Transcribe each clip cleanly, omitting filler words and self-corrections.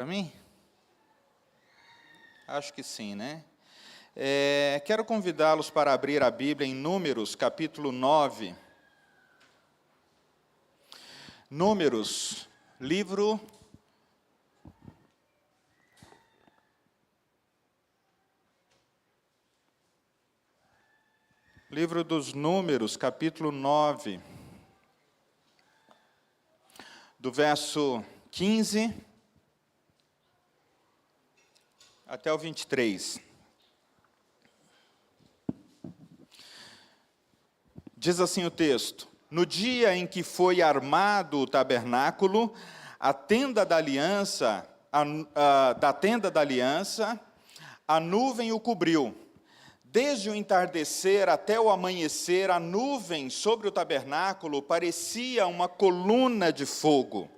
Para mim? Acho que sim, né? Quero convidá-los para abrir a Bíblia em Números, capítulo 9. Números, livro dos Números, capítulo 9, do verso 15 até o 23. Diz assim o texto: No dia em que foi armado o tabernáculo, a tenda da aliança, a nuvem o cobriu. Desde o entardecer até o amanhecer, a nuvem sobre o tabernáculo parecia uma coluna de fogo.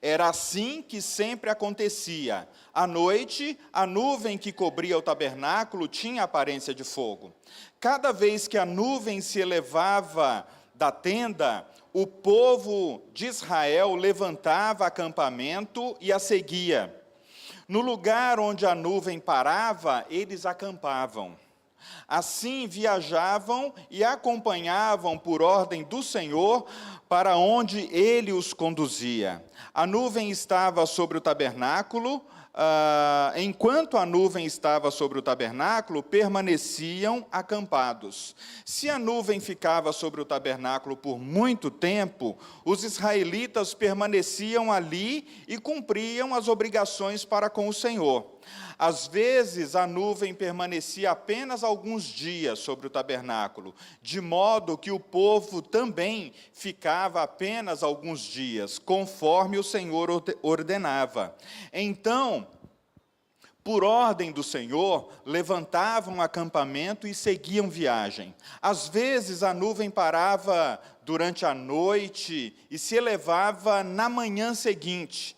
Era assim que sempre acontecia. À noite, a nuvem que cobria o tabernáculo tinha aparência de fogo. Cada vez que a nuvem se elevava da tenda, o povo de Israel levantava acampamento e a seguia. No lugar onde a nuvem parava, eles acampavam. Assim viajavam e acompanhavam por ordem do Senhor para onde ele os conduzia. A nuvem estava sobre o tabernáculo. Enquanto a nuvem estava sobre o tabernáculo, permaneciam acampados. Se a nuvem ficava sobre o tabernáculo por muito tempo, os israelitas permaneciam ali e cumpriam as obrigações para com o Senhor. Às vezes, a nuvem permanecia apenas alguns dias sobre o tabernáculo, de modo que o povo também ficava apenas alguns dias, conforme o Senhor ordenava. Então, por ordem do Senhor, levantavam acampamento e seguiam viagem. Às vezes, a nuvem parava durante a noite e se elevava na manhã seguinte.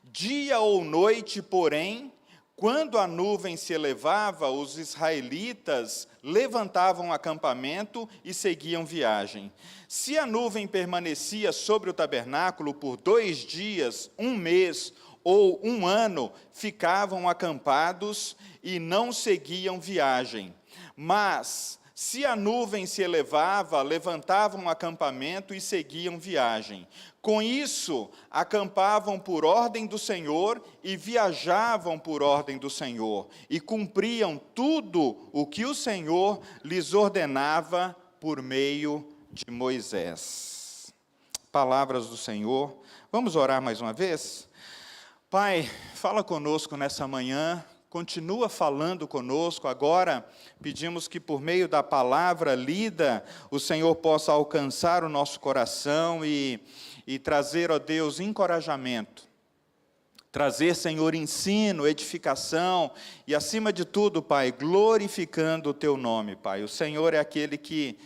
Dia ou noite, porém, quando a nuvem se elevava, os israelitas levantavam acampamento e seguiam viagem. Se a nuvem permanecia sobre o tabernáculo por 2 dias, 1 mês ou 1 ano, ficavam acampados e não seguiam viagem. Mas, se a nuvem se elevava, levantavam acampamento e seguiam viagem. Com isso, acampavam por ordem do Senhor e viajavam por ordem do Senhor, e cumpriam tudo o que o Senhor lhes ordenava por meio de Moisés. Palavras do Senhor. Vamos orar mais uma vez? Pai, fala conosco nessa manhã. Continua falando conosco. Agora, pedimos que por meio da palavra lida, o Senhor possa alcançar o nosso coração e trazer, ó Deus, encorajamento. Trazer, Senhor, ensino, edificação e, acima de tudo, Pai, glorificando o Teu nome, Pai. O Senhor é aquele que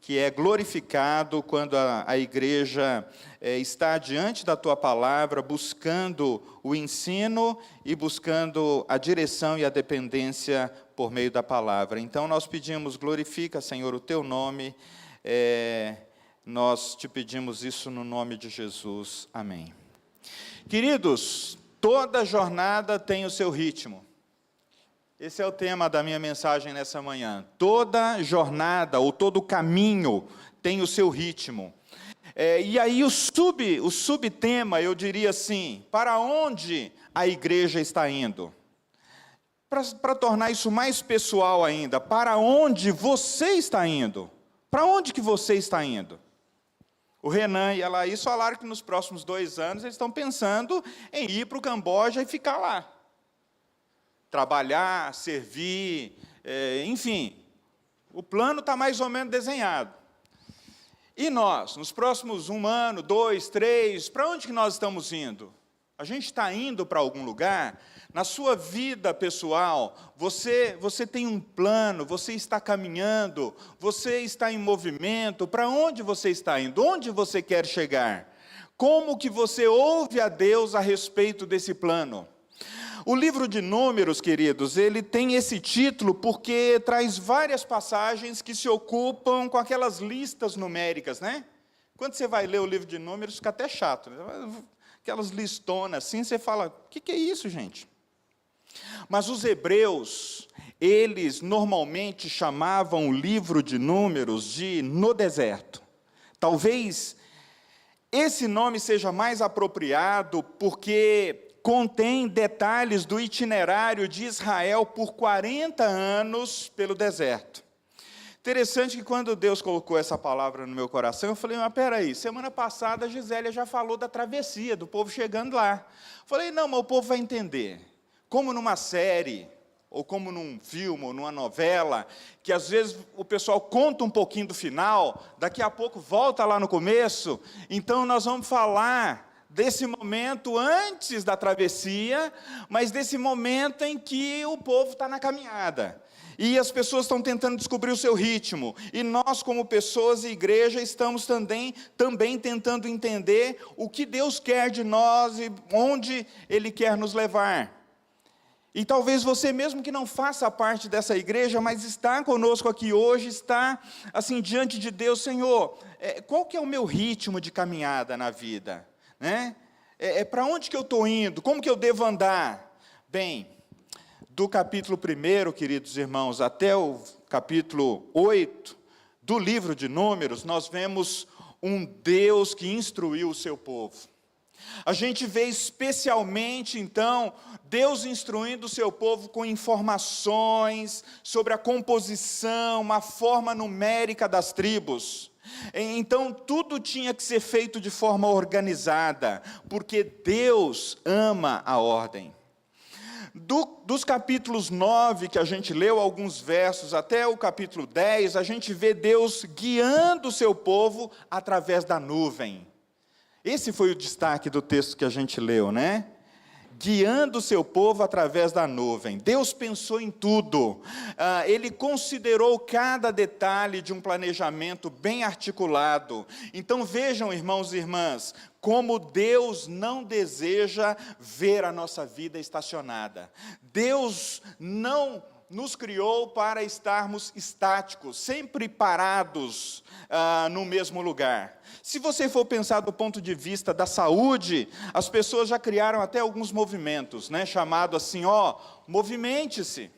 é glorificado quando a igreja está diante da Tua palavra, buscando o ensino e buscando a direção e a dependência por meio da palavra. Então, nós pedimos, glorifica, Senhor, o Teu nome. Nós te pedimos isso no nome de Jesus. Amém. Queridos, toda jornada tem o seu ritmo. Esse é o tema da minha mensagem nessa manhã. Toda jornada, ou todo caminho, tem o seu ritmo. E aí o subtema, eu diria assim, para onde a igreja está indo? Para tornar isso mais pessoal ainda, para onde você está indo? Para onde que você está indo? O Renan e a Laís falaram que nos próximos 2 anos eles estão pensando em ir para o Camboja e ficar lá. Trabalhar, servir, enfim, o plano está mais ou menos desenhado. E nós, nos próximos 1 ano, 2, 3, para onde que nós estamos indo? A gente está indo para algum lugar? Na sua vida pessoal, você tem um plano, você está caminhando, você está em movimento, para onde você está indo? Onde você quer chegar? Como que você ouve a Deus a respeito desse plano? O livro de Números, queridos, ele tem esse título porque traz várias passagens que se ocupam com aquelas listas numéricas, né? Quando você vai ler o livro de Números, fica até chato, né? aquelas listonas assim, você fala, o que é isso, gente? Mas os hebreus, eles normalmente chamavam o livro de Números de No Deserto. Talvez esse nome seja mais apropriado porque contém detalhes do itinerário de Israel por 40 anos pelo deserto. Interessante que quando Deus colocou essa palavra no meu coração, eu falei, mas peraí, semana passada a Gisélia já falou da travessia, do povo chegando lá. Falei, não, mas o povo vai entender. Como numa série, ou como num filme, ou numa novela, que às vezes o pessoal conta um pouquinho do final, daqui a pouco volta lá no começo, então nós vamos falar desse momento antes da travessia, mas desse momento em que o povo está na caminhada. E as pessoas estão tentando descobrir o seu ritmo. E nós, como pessoas e igreja, estamos também tentando entender o que Deus quer de nós e onde Ele quer nos levar. E talvez você mesmo que não faça parte dessa igreja, mas está conosco aqui hoje, está assim diante de Deus, Senhor, qual que é o meu ritmo de caminhada na vida? Né? Para onde que eu estou indo? Como que eu devo andar? Bem, do capítulo 1, queridos irmãos, até o capítulo 8 do livro de Números, nós vemos um Deus que instruiu o seu povo. A gente vê especialmente, então, Deus instruindo o seu povo com informações sobre a composição, a forma numérica das tribos. Então, tudo tinha que ser feito de forma organizada, porque Deus ama a ordem. Dos capítulos 9, que a gente leu alguns versos, até o capítulo 10, a gente vê Deus guiando o seu povo através da nuvem. Esse foi o destaque do texto que a gente leu, né? Guiando o seu povo através da nuvem. Deus pensou em tudo. Ele considerou cada detalhe de um planejamento bem articulado. Então vejam, irmãos e irmãs, como Deus não deseja ver a nossa vida estacionada. Deus não nos criou para estarmos estáticos, sempre parados no mesmo lugar. Se você for pensar do ponto de vista da saúde, as pessoas já criaram até alguns movimentos, né, chamado assim, movimente-se,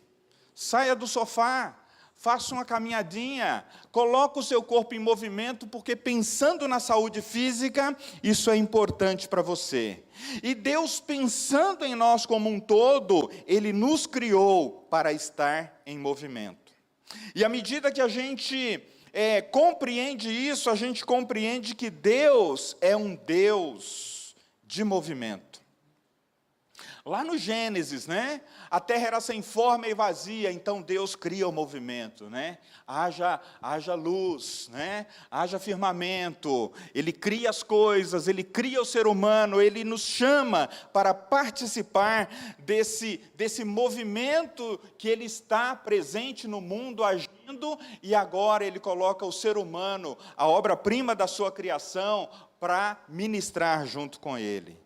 saia do sofá, faça uma caminhadinha, coloque o seu corpo em movimento, porque pensando na saúde física, isso é importante para você. E Deus, pensando em nós como um todo, Ele nos criou para estar em movimento. E à medida que a gente compreende isso, a gente compreende que Deus é um Deus de movimento. Lá no Gênesis, né? A terra era sem forma e vazia, então Deus cria o movimento, né? Haja luz, né? Haja firmamento. Ele cria as coisas, Ele cria o ser humano, Ele nos chama para participar desse movimento que Ele está presente no mundo, agindo, e agora Ele coloca o ser humano, a obra-prima da sua criação, para ministrar junto com Ele.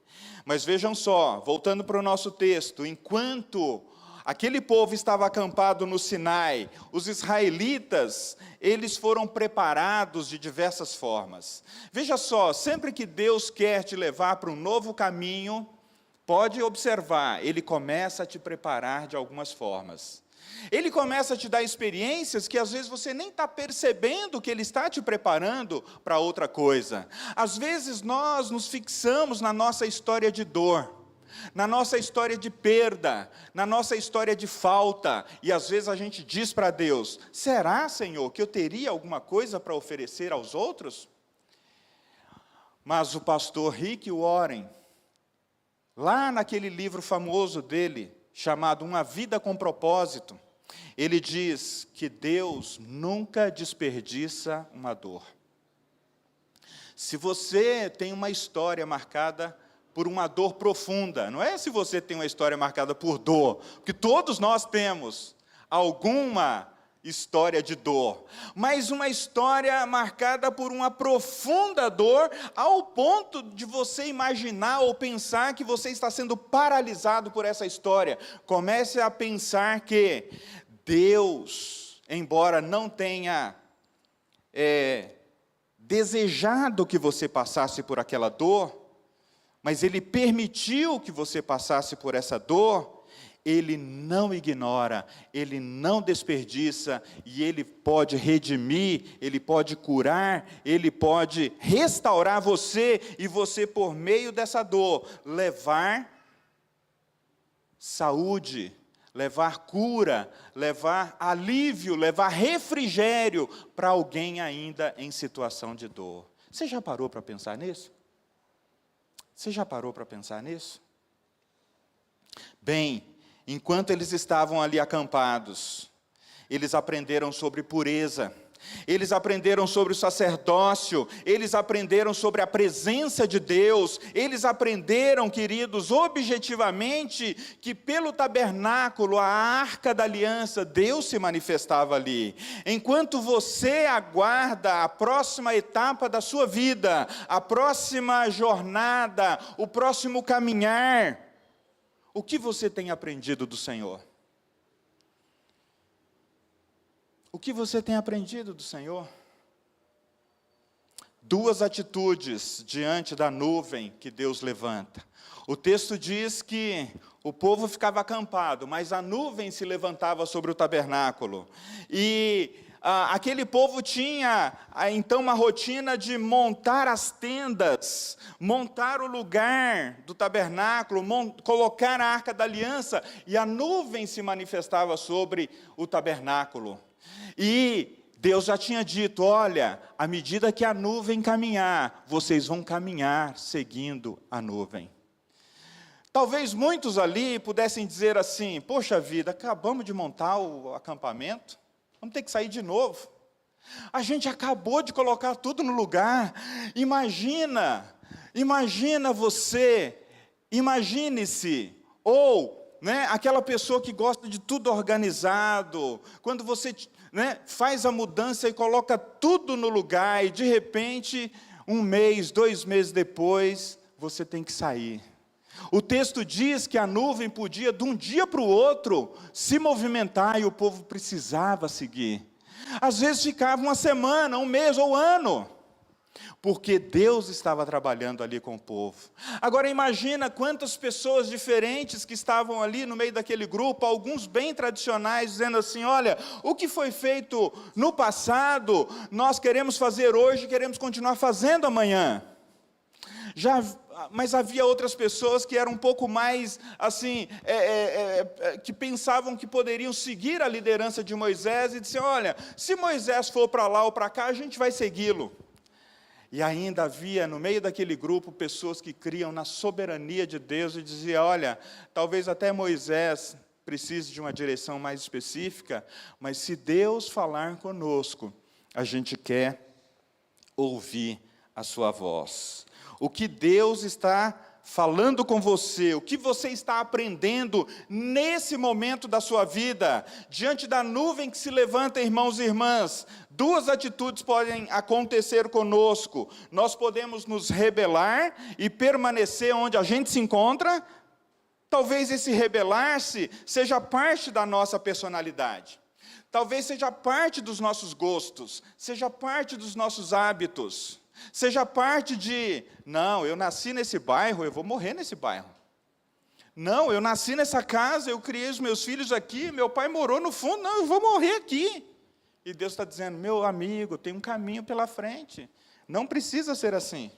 Mas vejam só, voltando para o nosso texto, enquanto aquele povo estava acampado no Sinai, os israelitas, eles foram preparados de diversas formas. Veja só, sempre que Deus quer te levar para um novo caminho, pode observar, Ele começa a te preparar de algumas formas. Ele começa a te dar experiências que às vezes você nem está percebendo que Ele está te preparando para outra coisa. Às vezes nós nos fixamos na nossa história de dor, na nossa história de perda, na nossa história de falta, e às vezes a gente diz para Deus, será, Senhor, que eu teria alguma coisa para oferecer aos outros? Mas o pastor Rick Warren, lá naquele livro famoso dele, chamado Uma Vida com Propósito, ele diz que Deus nunca desperdiça uma dor. Se você tem uma história marcada por uma dor profunda, não é se você tem uma história marcada por dor, porque todos nós temos alguma história de dor, mas uma história marcada por uma profunda dor, ao ponto de você imaginar ou pensar que você está sendo paralisado por essa história. Comece a pensar que Deus, embora não tenha desejado que você passasse por aquela dor, mas Ele permitiu que você passasse por essa dor, Ele não ignora, Ele não desperdiça, e Ele pode redimir, Ele pode curar, Ele pode restaurar você, e você, por meio dessa dor, levar saúde, levar cura, levar alívio, levar refrigério para alguém ainda em situação de dor. Você já parou para pensar nisso? Você já parou para pensar nisso? Bem, enquanto eles estavam ali acampados, eles aprenderam sobre pureza, eles aprenderam sobre o sacerdócio, eles aprenderam sobre a presença de Deus, eles aprenderam, queridos, objetivamente, que pelo tabernáculo, a arca da aliança, Deus se manifestava ali. Enquanto você aguarda a próxima etapa da sua vida, a próxima jornada, o próximo caminhar, o que você tem aprendido do Senhor? O que você tem aprendido do Senhor? Duas atitudes diante da nuvem que Deus levanta. O texto diz que o povo ficava acampado, mas a nuvem se levantava sobre o tabernáculo. E aquele povo tinha, então, uma rotina de montar as tendas, montar o lugar do tabernáculo, colocar a arca da aliança, e a nuvem se manifestava sobre o tabernáculo. E Deus já tinha dito, olha, à medida que a nuvem caminhar, vocês vão caminhar seguindo a nuvem. Talvez muitos ali pudessem dizer assim, poxa vida, acabamos de montar o acampamento, vamos ter que sair de novo. A gente acabou de colocar tudo no lugar. Imagine-se, ou aquela pessoa que gosta de tudo organizado, quando você faz a mudança e coloca tudo no lugar, e de repente, 1 mês, 2 meses depois, você tem que sair. O texto diz que a nuvem podia, de um dia para o outro, se movimentar, e o povo precisava seguir. Às vezes ficava 1 semana, 1 mês ou ano, porque Deus estava trabalhando ali com o povo. Agora imagina quantas pessoas diferentes que estavam ali no meio daquele grupo, alguns bem tradicionais, dizendo assim, olha, o que foi feito no passado, nós queremos fazer hoje, queremos continuar fazendo amanhã. Mas havia outras pessoas que eram um pouco mais, assim, que pensavam que poderiam seguir a liderança de Moisés, e dizer, olha, se Moisés for para lá ou para cá, a gente vai segui-lo. E ainda havia, no meio daquele grupo, pessoas que criam na soberania de Deus e diziam, olha, talvez até Moisés precise de uma direção mais específica, mas se Deus falar conosco, a gente quer ouvir a sua voz. O que Deus está falando com você, o que você está aprendendo nesse momento da sua vida, diante da nuvem que se levanta, irmãos e irmãs, 2 atitudes podem acontecer conosco. Nós podemos nos rebelar e permanecer onde a gente se encontra. Talvez esse rebelar-se seja parte da nossa personalidade. Talvez seja parte dos nossos gostos, seja parte dos nossos hábitos, seja parte de, não, eu nasci nesse bairro, eu vou morrer nesse bairro. Não, eu nasci nessa casa, eu criei os meus filhos aqui, meu pai morou no fundo, não, eu vou morrer aqui. E Deus está dizendo, meu amigo, tem um caminho pela frente, não precisa ser assim.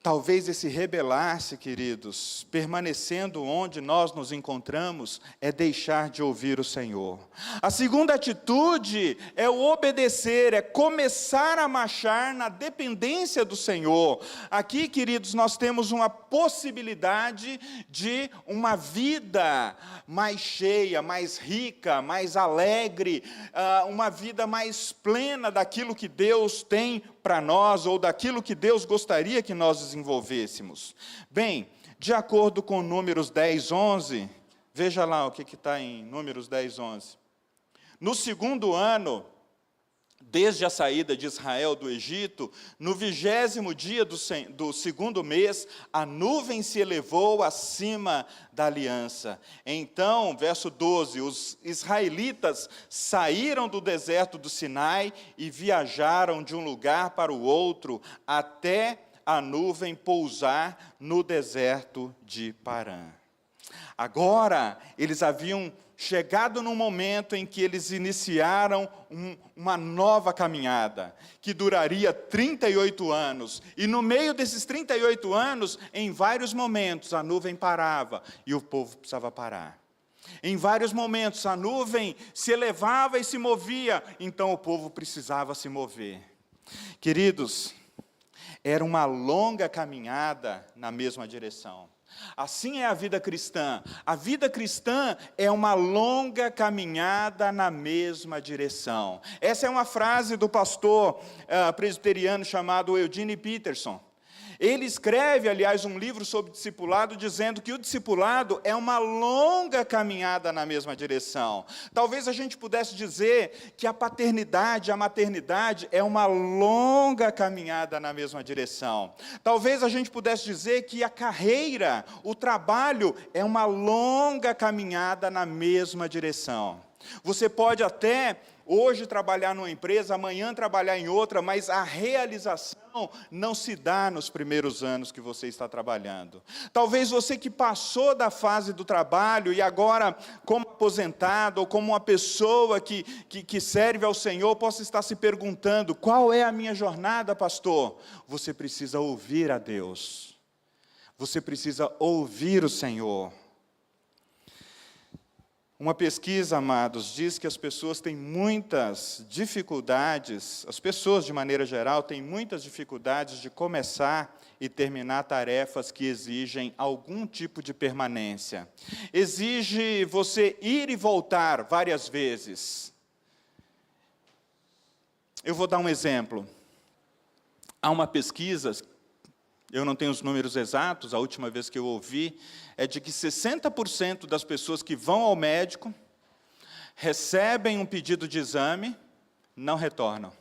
Talvez esse rebelar-se, queridos, permanecendo onde nós nos encontramos, é deixar de ouvir o Senhor. A segunda atitude é o obedecer, é começar a marchar na dependência do Senhor. Aqui, queridos, nós temos uma possibilidade de uma vida mais cheia, mais rica, mais alegre, uma vida mais plena daquilo que Deus tem para nós, ou daquilo que Deus gostaria que nós desenvolvêssemos. Bem, de acordo com Números 10, 11, veja lá o que está em Números 10, 11. No 2º ano desde a saída de Israel do Egito, no 20º dia do segundo mês, a nuvem se elevou acima da aliança. Então, verso 12, os israelitas saíram do deserto do Sinai e viajaram de um lugar para o outro, até a nuvem pousar no deserto de Parã. Agora, eles haviam chegado num momento em que eles iniciaram uma nova caminhada, que duraria 38 anos. E no meio desses 38 anos, em vários momentos, a nuvem parava e o povo precisava parar. Em vários momentos, a nuvem se elevava e se movia, então o povo precisava se mover. Queridos, era uma longa caminhada na mesma direção. Assim é a vida cristã. A vida cristã é uma longa caminhada na mesma direção. Essa é uma frase do pastor presbiteriano chamado Eugene Peterson. Ele escreve, aliás, um livro sobre discipulado, dizendo que o discipulado é uma longa caminhada na mesma direção. Talvez a gente pudesse dizer que a paternidade, a maternidade é uma longa caminhada na mesma direção. Talvez a gente pudesse dizer que a carreira, o trabalho, é uma longa caminhada na mesma direção. Você pode até hoje trabalhar numa empresa, amanhã trabalhar em outra, mas a realização não se dá nos primeiros anos que você está trabalhando. Talvez você que passou da fase do trabalho e agora, como aposentado ou como uma pessoa que serve ao Senhor, possa estar se perguntando: qual é a minha jornada, pastor? Você precisa ouvir a Deus. Você precisa ouvir o Senhor. Uma pesquisa, amados, diz que as pessoas têm muitas dificuldades, as pessoas de maneira geral têm muitas dificuldades de começar e terminar tarefas que exigem algum tipo de permanência. Exige você ir e voltar várias vezes. Eu vou dar um exemplo. Há uma pesquisa, eu não tenho os números exatos, a última vez que eu ouvi, é de que 60% das pessoas que vão ao médico, recebem um pedido de exame, não retornam.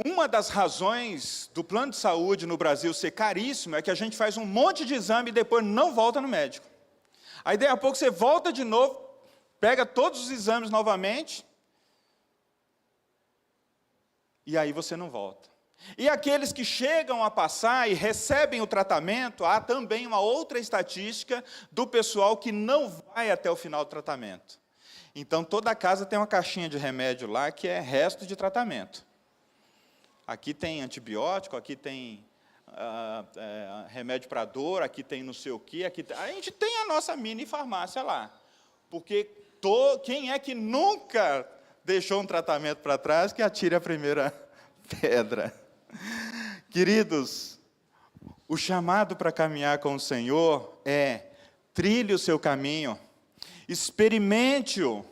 Uma das razões do plano de saúde no Brasil ser caríssimo é que a gente faz um monte de exame e depois não volta no médico. Aí, daí a pouco, você volta de novo, pega todos os exames novamente, e aí você não volta. E aqueles que chegam a passar e recebem o tratamento, há também uma outra estatística do pessoal que não vai até o final do tratamento. Então, toda casa tem uma caixinha de remédio lá que é resto de tratamento. Aqui tem antibiótico, aqui tem remédio para dor, aqui tem não sei o quê, a gente tem a nossa mini farmácia lá. Porque quem é que nunca deixou um tratamento para trás, que atire a primeira pedra? Queridos, o chamado para caminhar com o Senhor é: trilhe o seu caminho, experimente-o,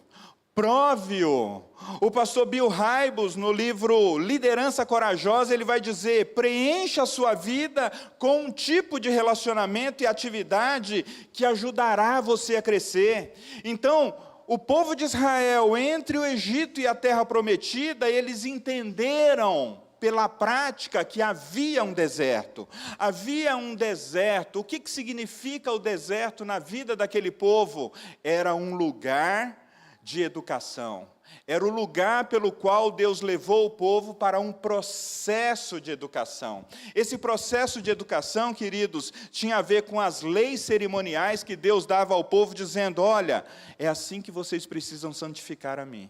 prove-o. O pastor Bill Hybels, no livro Liderança Corajosa, ele vai dizer: preencha a sua vida com um tipo de relacionamento e atividade que ajudará você a crescer. Então, o povo de Israel, entre o Egito e a terra prometida, eles entenderam pela prática que havia um deserto. Havia um deserto. O que significa o deserto na vida daquele povo? Era um lugar de educação. Era o lugar pelo qual Deus levou o povo para um processo de educação. Esse processo de educação, queridos, tinha a ver com as leis cerimoniais que Deus dava ao povo, dizendo: olha, é assim que vocês precisam santificar a mim.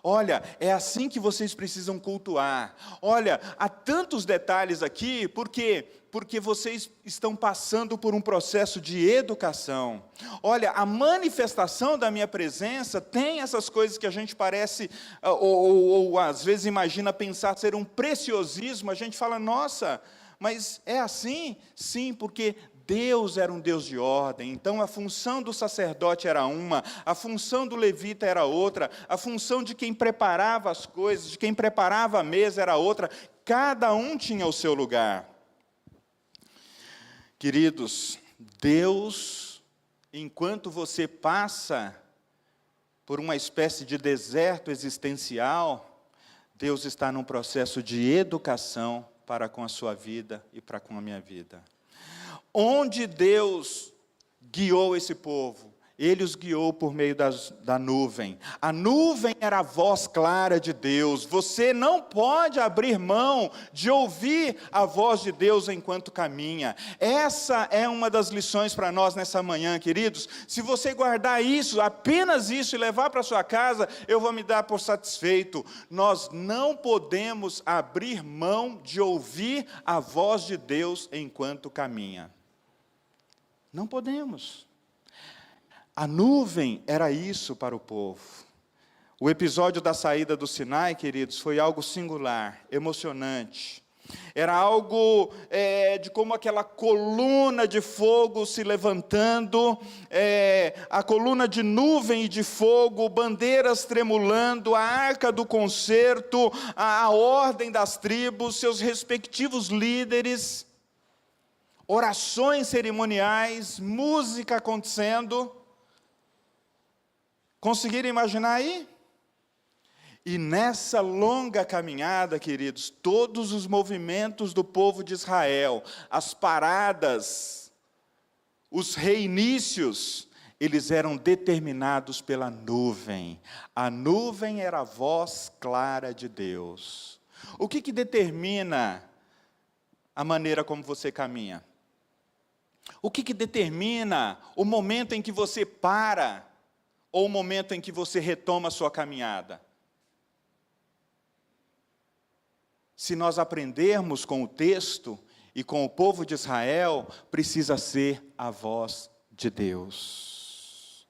Olha, é assim que vocês precisam cultuar. Olha, há tantos detalhes aqui, porque vocês estão passando por um processo de educação. Olha, a manifestação da minha presença tem essas coisas que a gente parece, ou às vezes imagina pensar ser um preciosismo. A gente fala: nossa, mas é assim? Sim, porque Deus era um Deus de ordem. Então a função do sacerdote era uma, a função do levita era outra, a função de quem preparava as coisas, de quem preparava a mesa era outra. Cada um tinha o seu lugar. Queridos, Deus, enquanto você passa por uma espécie de deserto existencial, Deus está num processo de educação para com a sua vida e para com a minha vida. Onde Deus guiou esse povo? Ele os guiou por meio da nuvem. A nuvem era a voz clara de Deus. Você não pode abrir mão de ouvir a voz de Deus enquanto caminha. Essa é uma das lições para nós nessa manhã, queridos. Se você guardar isso, apenas isso, e levar para sua casa, eu vou me dar por satisfeito. Nós não podemos abrir mão de ouvir a voz de Deus enquanto caminha. Não podemos. A nuvem era isso para o povo. O episódio da saída do Sinai, queridos, foi algo singular, emocionante. Era algo de como aquela coluna de fogo se levantando, a coluna de nuvem e de fogo, bandeiras tremulando, a arca do concerto, a ordem das tribos, seus respectivos líderes, orações cerimoniais, música acontecendo. Conseguiram imaginar aí? E nessa longa caminhada, queridos, todos os movimentos do povo de Israel, as paradas, os reinícios, eles eram determinados pela nuvem. A nuvem era a voz clara de Deus. O que determina a maneira como você caminha? O que determina o momento em que você para, ou o momento em que você retoma a sua caminhada? Se nós aprendermos com o texto e com o povo de Israel, precisa ser a voz de Deus.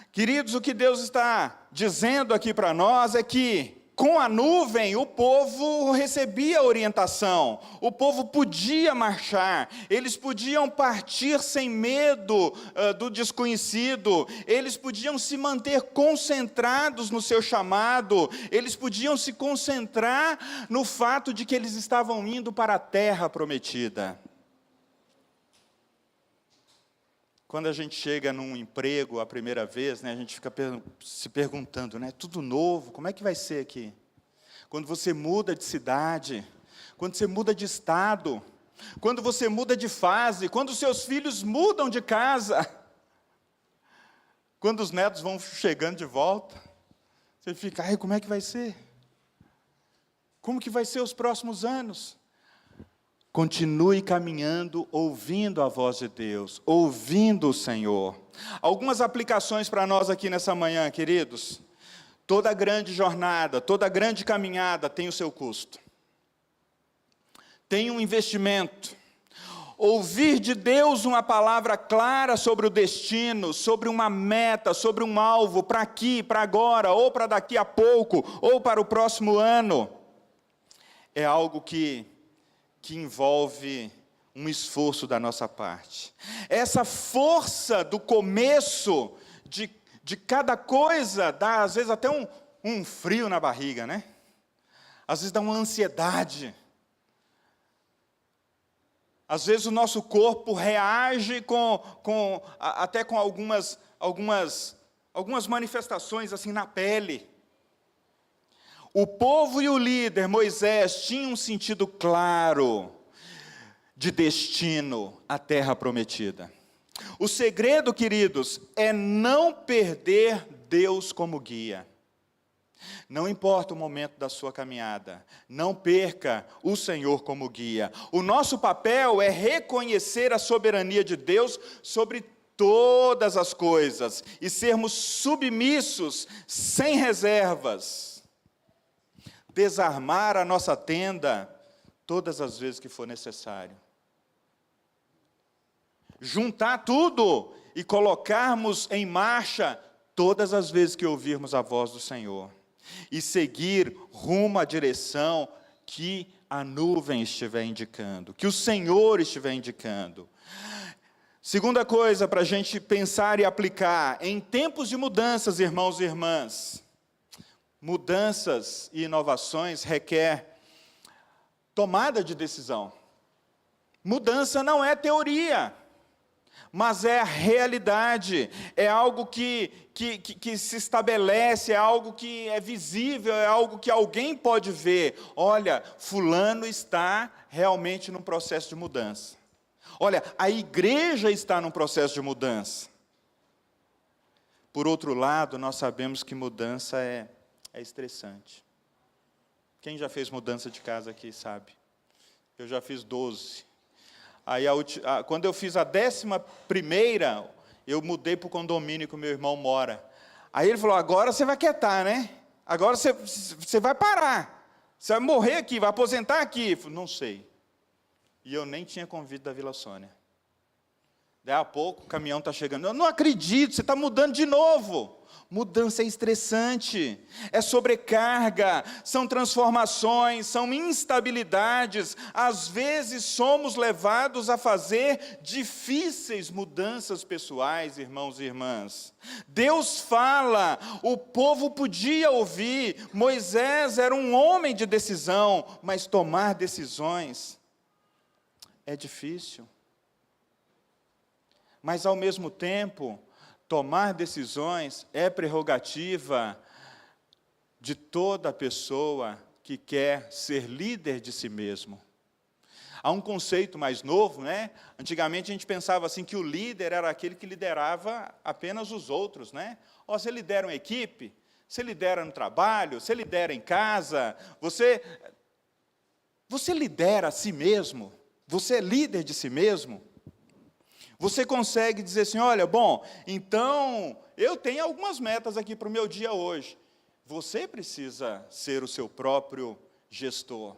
Queridos, o que Deus está dizendo aqui para nós é que, com a nuvem, o povo recebia orientação, o povo podia marchar, eles podiam partir sem medo do desconhecido, eles podiam se manter concentrados no seu chamado, eles podiam se concentrar no fato de que eles estavam indo para a terra prometida. Quando a gente chega num emprego a primeira vez, a gente fica se perguntando, tudo novo, como é que vai ser aqui? Quando você muda de cidade, quando você muda de estado, quando você muda de fase, quando os seus filhos mudam de casa, quando os netos vão chegando de volta, você fica, como é que vai ser? Como que vai ser os próximos anos? Continue caminhando, ouvindo a voz de Deus, ouvindo o Senhor. Algumas aplicações para nós aqui nessa manhã, queridos. Toda grande jornada, toda grande caminhada tem o seu custo. Tem um investimento. Ouvir de Deus uma palavra clara sobre o destino, sobre uma meta, sobre um alvo, para aqui, para agora, ou para daqui a pouco, ou para o próximo ano, é algo que envolve um esforço da nossa parte. Essa força do começo de cada coisa dá, às vezes, até um frio na barriga, Às vezes dá uma ansiedade. Às vezes o nosso corpo reage até com algumas manifestações assim na pele. O povo e o líder, Moisés, tinham um sentido claro de destino à terra prometida. O segredo, queridos, é não perder Deus como guia. Não importa o momento da sua caminhada, não perca o Senhor como guia. O nosso papel é reconhecer a soberania de Deus sobre todas as coisas e sermos submissos, sem reservas. Desarmar a nossa tenda todas as vezes que for necessário. Juntar tudo e colocarmos em marcha todas as vezes que ouvirmos a voz do Senhor. E seguir rumo à direção que a nuvem estiver indicando, que o Senhor estiver indicando. Segunda coisa para a gente pensar e aplicar, em tempos de mudanças, irmãos e irmãs, mudanças e inovações requer tomada de decisão. Mudança não é teoria. mas é a realidade, é algo que se estabelece, é algo que é visível, é algo que alguém pode ver. Olha, fulano está realmente num processo de mudança. Olha, a igreja está num processo de mudança. Por outro lado, nós sabemos que mudança é estressante. Quem já fez mudança de casa aqui sabe. Eu já fiz 12. Aí, quando eu fiz a 11ª, eu mudei para o condomínio que o meu irmão mora. Aí ele falou, agora você vai quietar, né? Agora você vai parar. Você vai morrer aqui, vai aposentar aqui. Eu falei, não sei. E eu nem tinha convite da Vila Sônia. Daí a pouco o caminhão está chegando. Eu não acredito, você está mudando de novo. Mudança é estressante, é sobrecarga, são transformações, são instabilidades. Às vezes somos levados a fazer difíceis mudanças pessoais, irmãos e irmãs. Deus fala, o povo podia ouvir, Moisés era um homem de decisão, mas tomar decisões é difícil. Mas, ao mesmo tempo, tomar decisões é prerrogativa de toda pessoa que quer ser líder de si mesmo. Há um conceito mais novo, né? Antigamente a gente pensava assim que o líder era aquele que liderava apenas os outros, né? Você lidera uma equipe, você lidera no trabalho, você lidera em casa, você lidera a si mesmo, você é líder de si mesmo. Você consegue dizer assim, olha, bom, então, eu tenho algumas metas aqui para o meu dia hoje. Você precisa ser o seu próprio gestor.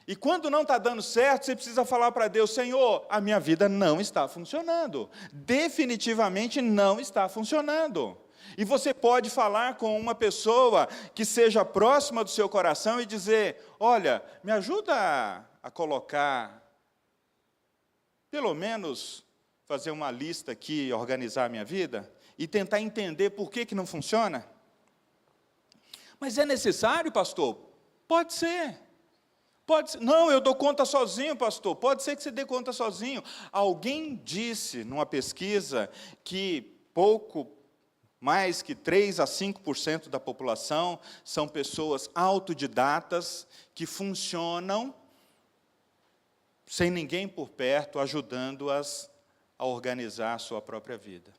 E quando não está dando certo, você precisa falar para Deus, Senhor, a minha vida não está funcionando. Definitivamente não está funcionando. E você pode falar com uma pessoa que seja próxima do seu coração e dizer, olha, me ajuda a colocar, pelo menos, fazer uma lista aqui, organizar a minha vida, e tentar entender por que não funciona? Mas é necessário, pastor? Pode ser. Pode ser. Não, eu dou conta sozinho, pastor. Pode ser que você dê conta sozinho. Alguém disse, numa pesquisa, que pouco mais que 3 a 5% da população são pessoas autodidatas que funcionam sem ninguém por perto, ajudando-as a organizar a sua própria vida.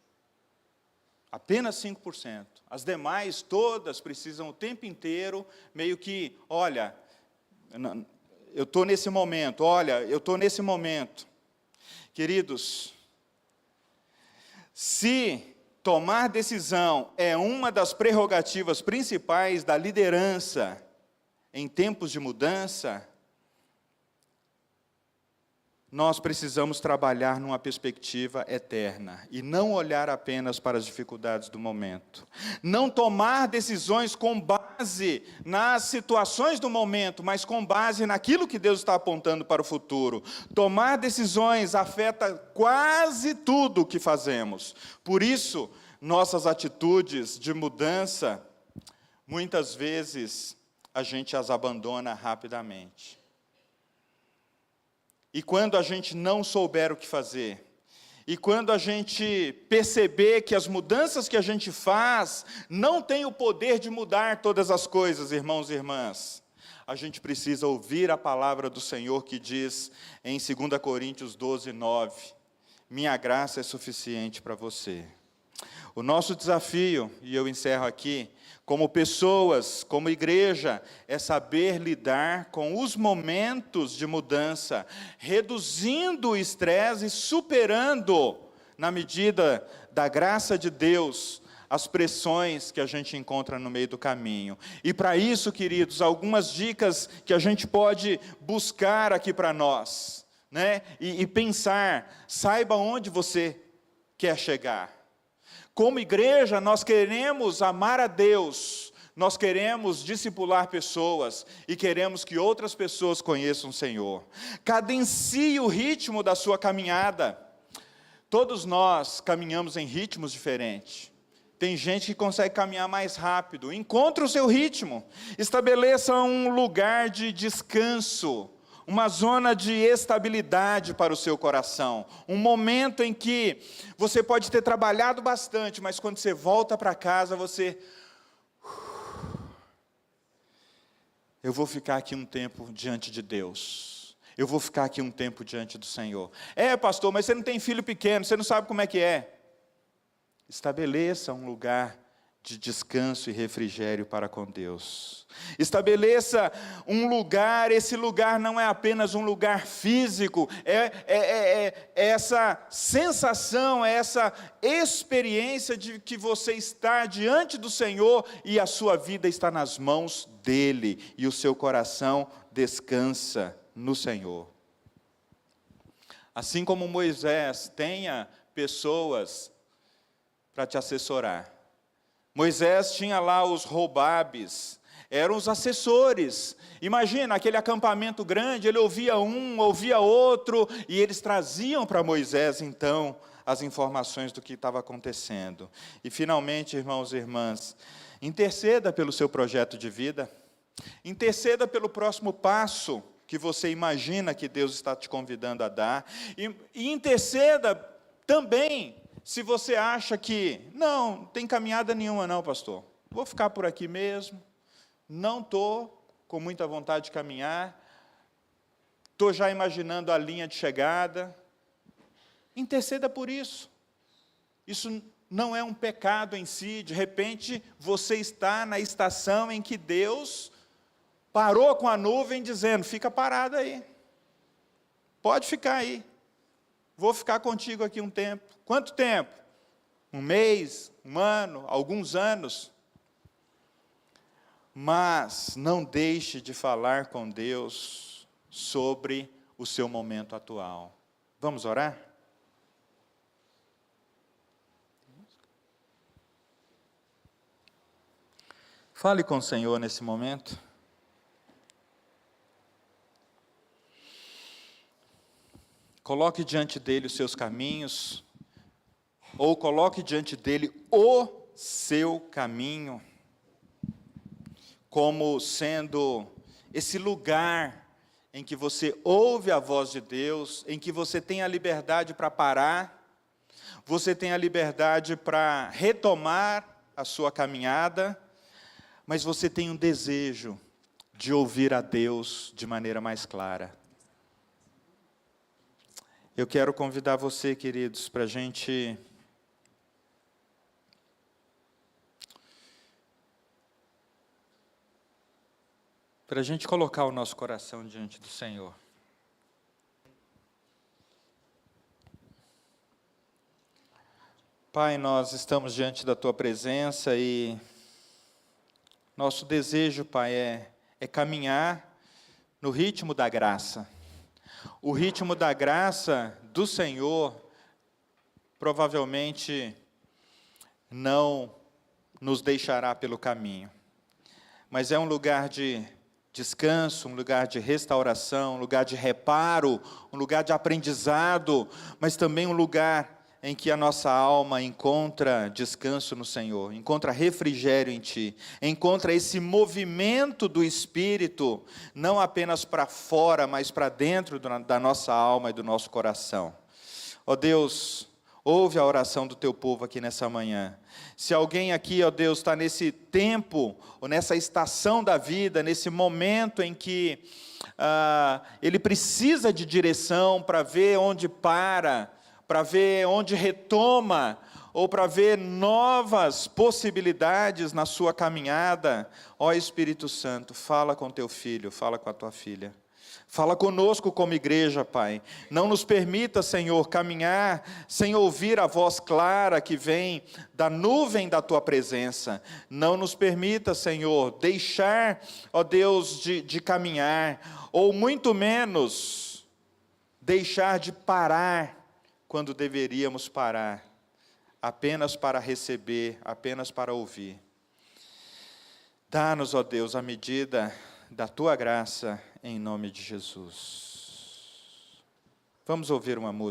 Apenas 5%. As demais, todas, precisam o tempo inteiro, meio que, olha, eu estou nesse momento, olha, eu estou nesse momento. Queridos, se tomar decisão é uma das prerrogativas principais da liderança em tempos de mudança, nós precisamos trabalhar numa perspectiva eterna e não olhar apenas para as dificuldades do momento. Não tomar decisões com base nas situações do momento, mas com base naquilo que Deus está apontando para o futuro. Tomar decisões afeta quase tudo o que fazemos. Por isso, nossas atitudes de mudança, muitas vezes, a gente as abandona rapidamente. E quando a gente não souber o que fazer, e quando a gente perceber que as mudanças que a gente faz não têm o poder de mudar todas as coisas, irmãos e irmãs, a gente precisa ouvir a palavra do Senhor que diz em 2 Coríntios 12, 9, minha graça é suficiente para você. O nosso desafio, e eu encerro aqui, como pessoas, como igreja, é saber lidar com os momentos de mudança, reduzindo o estresse e superando, na medida da graça de Deus, as pressões que a gente encontra no meio do caminho. E para isso, queridos, algumas dicas que a gente pode buscar aqui para nós, né? E pensar, saiba onde você quer chegar. Como igreja, nós queremos amar a Deus, nós queremos discipular pessoas e queremos que outras pessoas conheçam o Senhor. Cadencie o ritmo da sua caminhada. Todos nós caminhamos em ritmos diferentes. Tem gente que consegue caminhar mais rápido. Encontre o seu ritmo. Estabeleça um lugar de descanso, uma zona de estabilidade para o seu coração, um momento em que você pode ter trabalhado bastante, mas quando você volta para casa, eu vou ficar aqui um tempo diante de Deus, eu vou ficar aqui um tempo diante do Senhor. Pastor, mas você não tem filho pequeno, você não sabe como é que é. Estabeleça um lugar de descanso e refrigério para com Deus. Estabeleça um lugar, esse lugar não é apenas um lugar físico, é essa sensação, é essa experiência de que você está diante do Senhor e a sua vida está nas mãos dEle, e o seu coração descansa no Senhor. Assim como Moisés, tenha pessoas para te assessorar. Moisés tinha lá os robabes, eram os assessores. Imagina, aquele acampamento grande, ele ouvia um, ouvia outro, e eles traziam para Moisés, então, as informações do que estava acontecendo. E, finalmente, irmãos e irmãs, interceda pelo seu projeto de vida, interceda pelo próximo passo que você imagina que Deus está te convidando a dar, e interceda também, se você acha que, não tem caminhada nenhuma não, pastor, vou ficar por aqui mesmo, não estou com muita vontade de caminhar, estou já imaginando a linha de chegada, interceda por isso. Isso não é um pecado em si, de repente você está na estação em que Deus parou com a nuvem dizendo, fica parado aí, pode ficar aí, vou ficar contigo aqui um tempo. Quanto tempo? Um mês, um ano, alguns anos. Mas não deixe de falar com Deus sobre o seu momento atual. Vamos orar? Fale com o Senhor nesse momento. Coloque diante dele os seus caminhos, ou coloque diante dele o seu caminho, como sendo esse lugar em que você ouve a voz de Deus, em que você tem a liberdade para parar, você tem a liberdade para retomar a sua caminhada, mas você tem um desejo de ouvir a Deus de maneira mais clara. Eu quero convidar você, queridos, para a gente colocar o nosso coração diante do Senhor. Pai, nós estamos diante da Tua presença e nosso desejo, Pai, é caminhar no ritmo da graça. O ritmo da graça do Senhor provavelmente não nos deixará pelo caminho, mas é um lugar de descanso, um lugar de restauração, um lugar de reparo, um lugar de aprendizado, mas também um lugar em que a nossa alma encontra descanso no Senhor, encontra refrigério em Ti, encontra esse movimento do Espírito, não apenas para fora, mas para dentro da nossa alma e do nosso coração. Ó Deus, ouve a oração do Teu povo aqui nessa manhã. Se alguém aqui, ó Deus, está nesse tempo, ou nessa estação da vida, nesse momento em que ele precisa de direção para ver onde para ver onde retoma, ou para ver novas possibilidades na sua caminhada, ó Espírito Santo, fala com teu filho, fala com a tua filha. Fala conosco como igreja, Pai. Não nos permita, Senhor, caminhar sem ouvir a voz clara que vem da nuvem da Tua presença. Não nos permita, Senhor, deixar, ó Deus, de caminhar, ou muito menos, deixar de parar quando deveríamos parar, apenas para receber, apenas para ouvir. Dá-nos, ó Deus, a medida da Tua graça, em nome de Jesus. Vamos ouvir uma música.